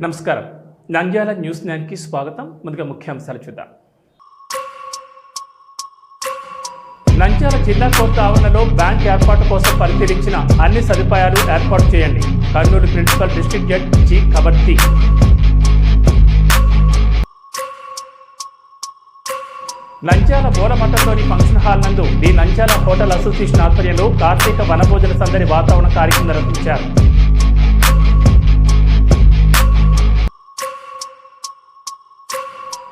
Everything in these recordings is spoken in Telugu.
నమస్కారం. నంద్యాల న్యూస్ 9కి స్వాగతం. ముందుగా ముఖ్యాంశాలు చూద్దాం. నంద్యాల జిల్లా కోర్టు ఆవరణలో బ్యాంక్ ఏర్పాటు కోసం పరిశీలించిన అన్ని సదుపాయాలు ఏర్పాటు చేయండి. Kurnool principal district judge G Kabarthi. Nandyal మూలమఠంలోని ఫంక్షన్ హాల్ నందు ది నంద్యాల హోటల్ అసోసియేషన్ ఆధ్వర్యంలో కార్తీక వనభోజన సందడి వాతావరణ కార్యక్రమం నిర్వహించారు.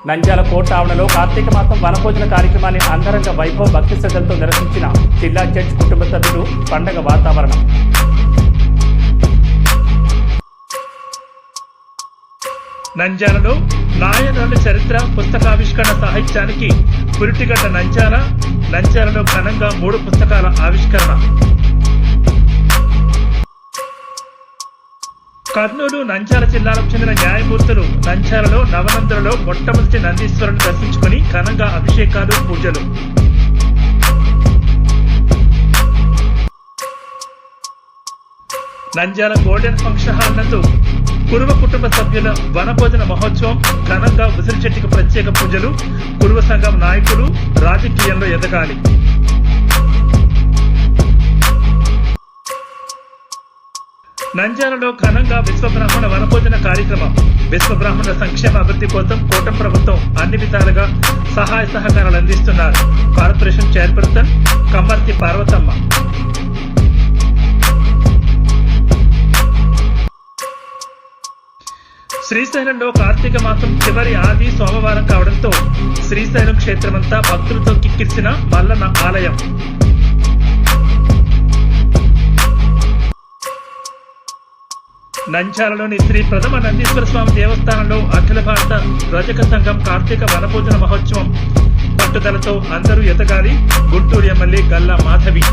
నంద్యాల కోర్టు ఆవరణలో కార్తీక మాసం వనభోజన కార్యక్రమాన్ని అంగరంగ వైభవ భక్తి శ్రద్ధలతో నిర్వహించిన జిల్లా జడ్జి కుటుంబ సభ్యులు. పండగ వాతావరణం. నంద్యాలలో నాయనుల చరిత్ర పుస్తకావిష్కరణ సాహిత్యానికి పురిటిగడ్డ నంద్యాలలో ఘనంగా 3 పుస్తకాల ఆవిష్కరణ. కర్నూలు నంద్యాల జిల్లాలకు చెందిన న్యాయమూర్తులు నంద్యాలలో నవనందులలో మొట్టమొదటి నందీశ్వరుని దర్శించుకుని ఘనంగా అభిషేకాలు, పూజలు. నంద్యాల గోల్డెన్ ఫంక్షన్ హాల్ నందు కురువ కుటుంబ సభ్యుల వనభోజన మహోత్సవం ఘనంగా ఉసిరిచెట్టుకు ప్రత్యేక పూజలు. కురువ సంఘం నాయకులు రాజకీయంలో ఎదగాలి. నంద్యాలలో ఘనంగా విశ్వబ్రాహ్మణ వనభోజన కార్యక్రమం. విశ్వబ్రాహ్మణ సంక్షేమ అభివృద్ధి కోసం కూటమి ప్రభుత్వం అన్ని విధాలుగా సహాయ సహకారాలు అందిస్తున్నారు. Corporation chairperson Kammarthi Parvathamma. శ్రీశైలంలో కార్తీక మాసం చివరి ఆది సోమవారం కావడంతో శ్రీశైలం క్షేత్రమంతా భక్తులతో కిక్కిర్చిన మల్లన్న ఆలయం. నంద్యాలలోని శ్రీ ప్రథమ నందీశ్వర స్వామి దేవస్థానంలో అఖిల భారత రజక సంఘం కార్తీక వనభోజన మహోత్సవం. పట్టుదలతో అందరూ ఎదగాలి. గుంటూరు ఎమ్మెల్యే గల్లా మాధవి.